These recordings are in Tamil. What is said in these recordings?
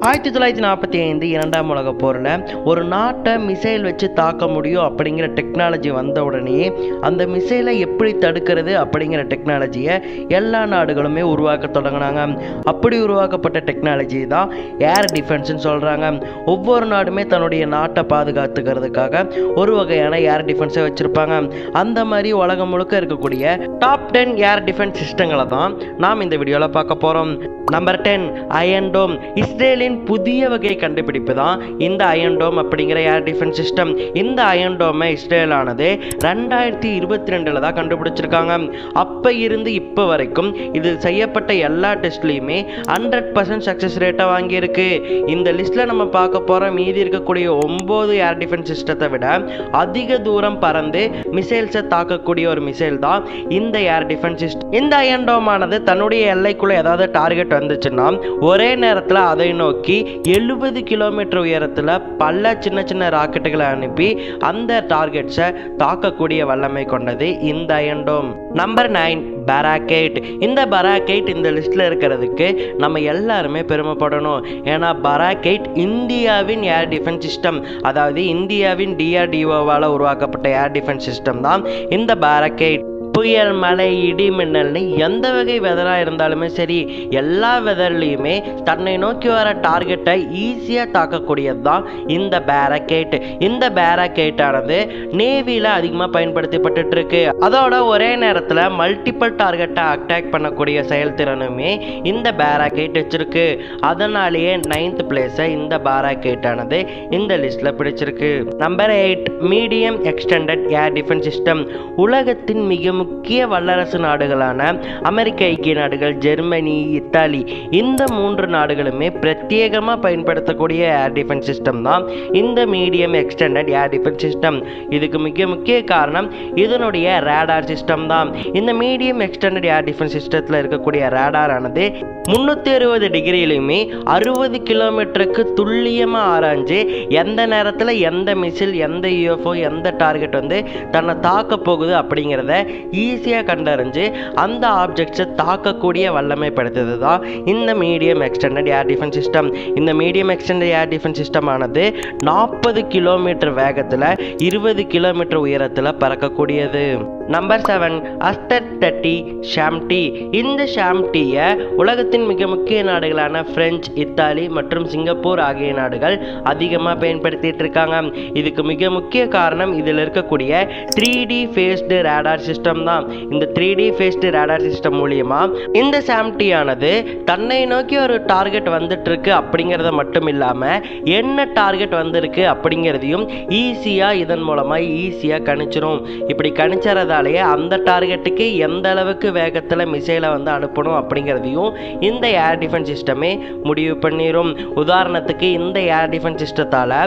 1945 இரண்டாம் உலக போரில் ஒரு நாட்டை மிசைல் வச்சு தாக்க முடியும் அப்படிங்கிற டெக்னாலஜி வந்த உடனே அந்த மிசைலை எப்படி தடுக்கிறது அப்படிங்கிற டெக்னாலஜியை எல்லா நாடுகளுமே உருவாக்க தொடங்கினாங்க. அப்படி உருவாக்கப்பட்ட டெக்னாலஜி தான் ஏர் டிஃபென்ஸ்ன்னு சொல்கிறாங்க. ஒவ்வொரு நாடுமே தன்னுடைய நாட்டை பாதுகாத்துக்கிறதுக்காக ஒரு வகையான ஏர் டிஃபென்ஸை வச்சுருப்பாங்க. அந்த மாதிரி உலகம் முழுக்க இருக்கக்கூடிய டாப் 10 ஏர் டிஃபென்ஸ் சிஸ்டங்களை தான் நாம் இந்த வீடியோவில் பார்க்க போகிறோம். நம்பர் 10 அயன் டோம். இஸ்ரேலின் புதிய வகை கண்டுபிடிப்பு தான் இந்த அயன் டோம் அப்படிங்கிற ஏர் டிஃபென்ஸ் சிஸ்டம். இந்த அயன் டோமை இஸ்ரேல் ஆனது 2022 தான் கண்டுபிடிச்சிருக்காங்க. அப்போ இருந்து இப்போ வரைக்கும் இது செய்யப்பட்ட எல்லா டெஸ்ட்லையுமே 100% சக்ஸஸ் ரேட்டை வாங்கியிருக்கு. இந்த லிஸ்ட்டில் நம்ம பார்க்க போகிற மீதி இருக்கக்கூடிய 9 ஏர் டிஃபென்ஸ் சிஸ்டத்தை விட அதிக தூரம் பறந்து மிசைல்ஸை தாக்கக்கூடிய ஒரு மிசைல் தான் இந்த ஏர் டிஃபென்ஸ் சிஸ்டம். இந்த அயன் டோம் ஆனது தன்னுடைய எல்லைக்குள்ள ஏதாவது டார்கெட் வந்துச்சுன்னா ஒரே நேரத்தில் அதை நோக்கி 70 கிலோமீட்டர் உயரத்தில் பல சின்ன சின்ன ராக்கெட்டுகளை அனுப்பி அந்த டார்கெட்ஸை தாக்கக்கூடிய வல்லமை கொண்டது இந்த அயன் டோம். நம்பர் 9 பராக்கைட். இந்த பராக்கைட் இந்த லிஸ்ட்டில் இருக்கிறதுக்கு நம்ம எல்லாருமே பெருமைப்படணும். ஏன்னா பராக்கைட் இந்தியாவின் ஏர் டிஃபென்ஸ் சிஸ்டம், அதாவது இந்தியாவின் DRDOவால் உருவாக்கப்பட்ட ஏர் டிஃபென்ஸ் சிஸ்டம் தான் இந்த பராக்கைட். புயல், மழை, இடி, மின்னல்னு எந்த வகை வெதராக இருந்தாலுமே சரி, எல்லா வெதர்லையுமே தன்னை நோக்கி வர டார்கெட்டை ஈஸியாக தாக்கக்கூடியது தான் இந்த பேராக்கைட். இந்த பேராக்கைட் ஆனது நேவியில் அதிகமாக பயன்படுத்தப்பட்டு இருக்கு. அதோட ஒரே நேரத்தில் மல்டிபிள் டார்கெட்டை அட்டாக் பண்ணக்கூடிய செயல்திறனுமே இந்த பேராக்கைட் வச்சிருக்கு. அதனாலேயே 9th பிளேஸை இந்த பேராக்கைட் ஆனது இந்த லிஸ்ட்டில் பிடிச்சிருக்கு. Number 8 medium extended air defence system. உலகத்தின் மிக முக்கிய வல்லரசு நாடுகளான அமெரிக்க ஐக்கிய நாடுகள், ஜெர்மனி, இத்தாலி, இந்த 3 நாடுகளுமே பிரத்யேகமாக பயன்படுத்தக்கூடிய ஏர் டிஃபென்ஸ் சிஸ்டம் தான் இந்த medium extended air defence system. இதுக்கு மிக முக்கிய காரணம் இதனுடைய ரேடார் சிஸ்டம் தான். இந்த மீடியம் எக்ஸ்டெண்டட் ஏர் டிஃபென்ஸ் சிஸ்டத்தில் இருக்கக்கூடிய ரேடார் ஆனது 360 டிகிரியிலுமே 60 கிலோமீட்டருக்கு துல்லியமாக ஆராய்ஞ்சு எந்த நேரத்தில் எந்த மிசில், எந்த UFO, எந்த டார்கெட் வந்து தன்னை தாக்க போகுது அப்படிங்கிறத ஈஸியாக கண்டறிஞ்சு அந்த ஆப்ஜெக்ட்ஸை தாக்கக்கூடிய வல்லமை படுத்தது தான் இந்த medium extended air defence system. இந்த medium extended air defence system ஆனது 40 கிலோமீட்டர் வேகத்தில் 20 கிலோமீட்டர் உயரத்தில் பறக்கக்கூடியது. நம்பர் 7 அஸ்டர் 30 ஷாம்டி. இந்த ஷாம்டியை உலகத்தின் மிக முக்கிய நாடுகளான பிரெஞ்சு, இத்தாலி மற்றும் சிங்கப்பூர் ஆகிய நாடுகள் அதிகமாக பயன்படுத்திட்டு இருக்காங்க. இதுக்கு மிக முக்கிய காரணம் இதில் இருக்கக்கூடிய 3D ஃபேஸ்டு ரேடார் சிஸ்டம் தான். இந்த 3D ஃபேஸ்டு ரேடார் சிஸ்டம் மூலியமா இந்த ஷாம்டி ஆனது தன்னை நோக்கி ஒரு டார்கெட் வந்துட்டு இருக்கு அப்படிங்கிறத மட்டும் இல்லாமல் என்ன டார்கெட் வந்திருக்கு அப்படிங்கிறதையும் ஈஸியாக இதன் மூலமாக ஈஸியாக கணிச்சிரும். இப்படி கணிச்சறதாலேயே அந்த டார்கெட்டுக்கு எந்த அளவுக்கு வேகத்தில் மிசைலை வந்து அனுப்பணும் அப்படிங்கிறதையும் இந்த ஏர் டிஃபென்ஸ் சிஸ்டமே முடிவு பண்ணிடும். உதாரணத்துக்கு இந்த ஏர் டிஃபென்ஸ் சிஸ்டத்தால்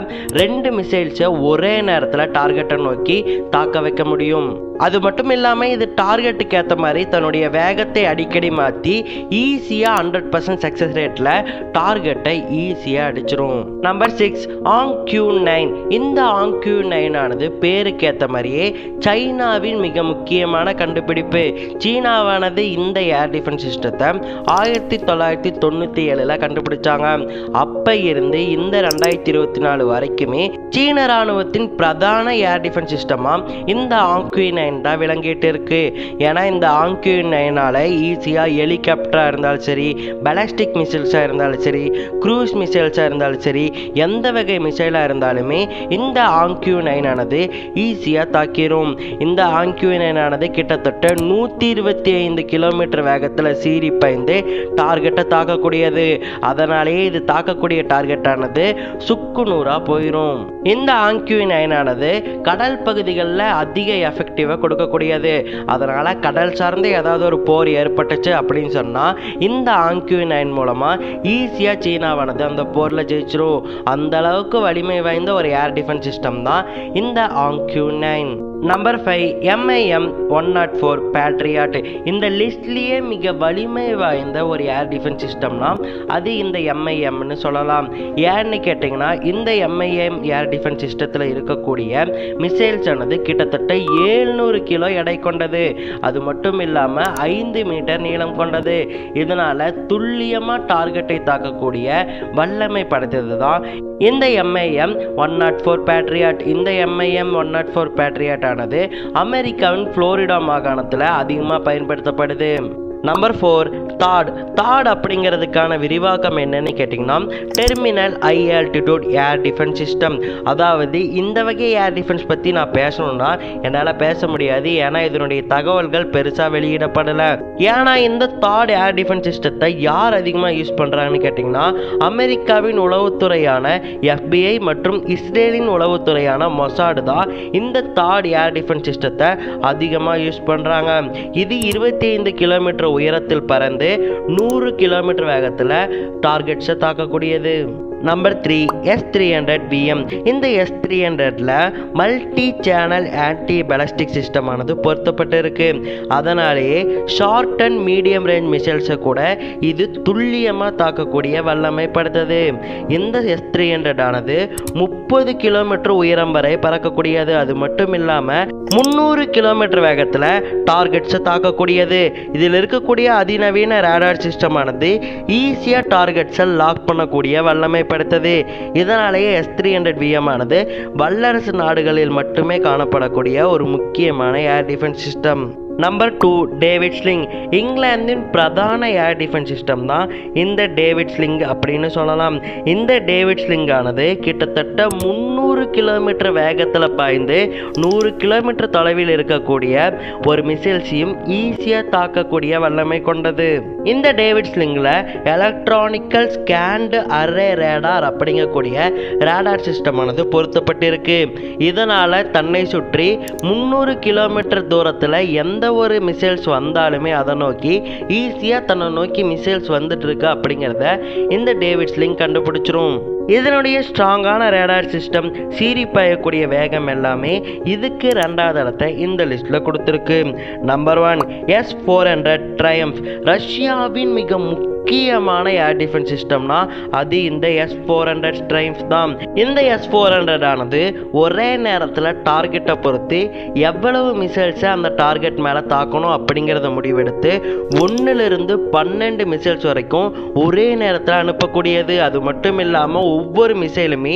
2 மிசைல்ஸை ஒரே நேரத்தில் டார்கெட்டை நோக்கி தாக்க வைக்க முடியும். அது மட்டும் இல்லாமல் இது டார்கெட்டுக்கு ஏற்ற மாதிரி தன்னுடைய வேகத்தை அடிக்கடி மாற்றி ஈஸியாக 100% சக்ஸஸ் ரேட்டில் டார்கெட்டை ஈஸியாக அடிச்சிடும். நம்பர் 6 ஆங்க்யூ-9. இந்த ஆங்க்யூ-9 ஆனது பேருக்கு ஏற்ற மாதிரியே சைனாவின் மிக முக்கியமான கண்டுபிடிப்பு. சீனாவானது இந்த ஏர் டிஃபென்ஸ் சிஸ்டத்தை 1997 கண்டுபிடிச்சாங்க. அப்போ இருந்து இந்த 2024 வரைக்குமே சீன ராணுவத்தின் பிரதான ஏர் டிஃபென்ஸ் சிஸ்டமாக இந்த ஆங்க்யூ-9 தான் விளங்கிட்டு இருக்கு. ஏன்னா இந்த ஆங்க்யூ-9ஆல ஈஸியாக ஹெலிகாப்டராக இருந்தாலும் சரி, பேலிஸ்டிக் மிசைல்ஸாக இருந்தாலும் சரி, க்ரூஸ் மிசைல்ஸாக இருந்தாலும் சரி, எந்த வகை மிசைலாக இருந்தாலுமே இந்த ஆங்க்யூ-9 ஆனது ஈஸியாக தாக்கிரும். இந்த ஆங்க்யூ-9 ஆனது கிட்டத்தட்ட 125 கிலோமீட்டர் வேகத்தில் சீறி பாய்ந்து டார்கெட்டை தாக்கக்கூடியது. அதனாலேயே இது தாக்கக்கூடிய டார்கெட் ஆனது சுக்குநூறாக போயிடும். இந்த ஆங்க்யூ-9 ஆனது கடல் பகுதிகளில் அதிக எஃபெக்டிவாக கொடுக்கக்கூடியது. அதனால கடல் சார்ந்து ஏதாவது ஒரு போர் ஏற்பட்டுச்சு அப்படின்னு சொன்னால் இந்த ஆங்க்யூ-9 மூலமாக ஈஸியாக சீனாவானது அந்த போரில் ஜெயிச்சிரும். அந்த அளவுக்கு வலிமை வாய்ந்த ஒரு ஏர் டிஃபென்ஸ் சிஸ்டம் தான் இந்த ஆங்க்யூ-9. Number 5 MIM-104 patriot. இந்த லிஸ்ட்லேயே மிக வலிமை வாய்ந்த ஒரு ஏர் டிஃபென்ஸ் சிஸ்டம்னா அது இந்த MIM-னு சொல்லலாம். ஏன்னு கேட்டிங்கன்னா இந்த MIM ஏர் டிஃபென்ஸ் சிஸ்டத்தில் இருக்கக்கூடிய மிசைல்ஸ் ஆனது கிட்டத்தட்ட 700 கிலோ எடை கொண்டது. அது மட்டும் இல்லாமல் 5 மீட்டர் நீளம் கொண்டது. இதனால் துல்லியமாக டார்கெட்டை தாக்கக்கூடிய வல்லமை படைத்தது தான் இந்த MIM-104 பேட்ரியாட். இந்த MIM-104 பேட்ரியாட் ஆனது அமெரிக்காவின் புளோரிடா மாகாணத்தில் அதிகமாக பயன்படுத்தப்படுது. நம்பர் 4 தாட் அப்படிங்கிறதுக்கான விரிவாக்கம் என்னன்னு கேட்டிங்கன்னா டெர்மினல் ஹை ஆல்டிடியூட் ஏர் டிஃபென்ஸ் சிஸ்டம். அதாவது இந்த வகை ஏர் டிஃபென்ஸ் பற்றி நான் பேசணும்னா என்னால் பேச முடியாது, ஏன்னா இதனுடைய தகவல்கள் பெருசாக வெளியிடப்படலை. ஏன்னா இந்த தாட் ஏர் டிஃபென்ஸ் சிஸ்டத்தை யார் அதிகமாக யூஸ் பண்ணுறாங்கன்னு கேட்டிங்கன்னா அமெரிக்காவின் உளவுத்துறையான FBI மற்றும் இஸ்ரேலின் உளவுத்துறையான மொசாடு தான் இந்த தாட் ஏர் டிஃபென்ஸ் சிஸ்டத்தை அதிகமாக யூஸ் பண்ணுறாங்க. இது 25 கிலோமீட்டர் உயரத்தில் பறந்து 100 கிலோமீட்டர் வேகத்தில் டார்கெட்ஸை தாக்கக்கூடியது. Number 3 S-300VM. இந்த S-300ல multi channel anti ballistic system ஆனது பொருத்தப்பட்டு இருக்கு. அதனாலேயே ஷார்ட் அண்ட் மீடியம் ரேஞ்ச் மிசைல்ஸை கூட இது துல்லியமாக தாக்கக்கூடிய வல்லமை படுத்தது. இந்த S-300 ஆனது 30 கிலோமீட்டர் உயரம் வரை பறக்கக்கூடியது. அது மட்டும் இல்லாமல் 300 கிலோமீட்டர் வேகத்தில் டார்கெட்ஸை தாக்கக்கூடியது. இதில் இருக்கக்கூடிய அதிநவீன ரேடார் சிஸ்டம் ஆனது ஈஸியாக டார்கெட்ஸை லாக் பண்ணக்கூடிய வல்லமை படுத்தது. இதனாலேயே S-300VM ஆனது வல்லரசு நாடுகளில் மட்டுமே காணப்படக்கூடிய ஒரு முக்கியமான ஏர் defence system. Number 2 David sling. இங்கிலாந்தின் பிரதான ஏர் டிஃபென்ஸ் சிஸ்டம் தான் இந்த டேவிட் ஸ்லிங் அப்படின்னு சொல்லலாம். இந்த டேவிட் ஸ்லிங் ஆனது கிட்டத்தட்ட 300 கிலோமீட்டர் வேகத்தில் பாய்ந்து 100 கிலோமீட்டர் தொலைவில் இருக்கக்கூடிய ஒரு மிசைல்ஸையும் ஈஸியாக தாக்கக்கூடிய வல்லமை கொண்டது. இந்த டேவிட் ஸ்லிங்கில் எலக்ட்ரானிக்கல் ஸ்கேண்ட் அரே ரேடார் அப்படிங்கக்கூடிய ரேடார் சிஸ்டம் ஆனது பொருத்தப்பட்டிருக்கு. இதனால் தன்னை சுற்றி 300 கிலோமீட்டர் தூரத்தில் எந்த ஒரு மிசைல்ஸ் வந்தாலுமே அதை நோக்கி ஈஸியாக தன்னை நோக்கி மிசைல்ஸ் வந்துட்டு இருக்கு அப்படிங்கிறத இந்த டேவிட் ஸ்லிங் கண்டுபிடிச்சிரும். இதனுடைய ஸ்ட்ராங்கான ரேடார் சிஸ்டம், சீறி பாயக்கூடிய வேகம் எல்லாமே இதுக்கு 2வது இடத்தை இந்த லிஸ்ட்டில் கொடுத்துருக்கு. Number 1 S-400 triumph. ரஷ்யாவின் மிக முக்கியமான ஏர் டிஃபென்ஸ் சிஸ்டம்னா அது இந்த S-400 ட்ரையம்ஃப் தான். இந்த S-400 ஆனது ஒரே நேரத்தில் டார்கெட்டை பொறுத்து எவ்வளவு மிசைல்ஸை அந்த டார்கெட் மேலே தாக்கணும் அப்படிங்கிறத முடிவெடுத்து 1லிருந்து 12 மிசைல்ஸ் வரைக்கும் ஒரே நேரத்தில் அனுப்பக்கூடியது. அது மட்டும் இல்லாமல் ஒவ்வொரு மிசைலுமே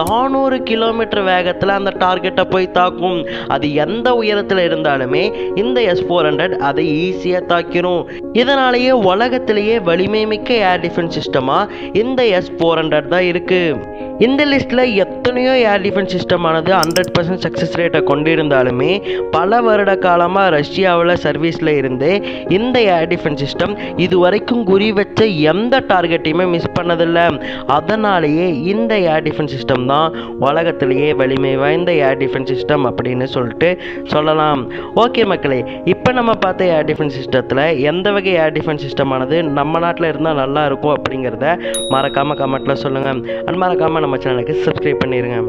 400 கிலோமீட்டர் வேகத்தில் அந்த டார்கெட்டை போய் தாக்கும். அது எந்த உயரத்தில் இருந்தாலுமே இந்த S-400 அதை ஈஸியாக தாக்கிடும். இதனாலேயே உலகத்திலேயே வலிமை மிக்க ஏர் டிஃபென்ஸ் சிஸ்டமாக இந்த S-400 தான் இருக்கு. இந்த லிஸ்ட்டில் எத்தனையோ ஏர் டிஃபென்ஸ் சிஸ்டமானது 100% சக்ஸஸ் ரேட்டை கொண்டிருந்தாலுமே பல வருட காலமாக ரஷ்யாவில் சர்வீஸில் இருந்து இந்த ஏர் டிஃபென்ஸ் சிஸ்டம் இது வரைக்கும் குறி வச்ச எந்த டார்கெட்டையுமே மிஸ் பண்ணதில்லை. அதனாலேயே இந்த ஏர் டிஃபென்ஸ் சிஸ்டம் தான் உலகத்திலேயே வலிமை வாய்ந்த ஏர் டிஃபென்ஸ் சிஸ்டம் அப்படின்னு சொல்லிட்டு சொல்லலாம். ஓகே மக்களே, இப்போ நம்ம பார்த்த ஏர் டிஃபென்ஸ் சிஸ்டத்தில் எந்த வகை ஏர் டிஃபென்ஸ் சிஸ்டமானது நம்ம நாட்டில் இருந்தால் நல்லா இருக்கும் அப்படிங்கிறத மறக்காமல் கமெண்ட்டில் சொல்லுங்கள். அண்ட் மறக்காமல் நம்ம சேனலுக்கு சப்ஸ்கிரைப் பண்ணிடுங்க.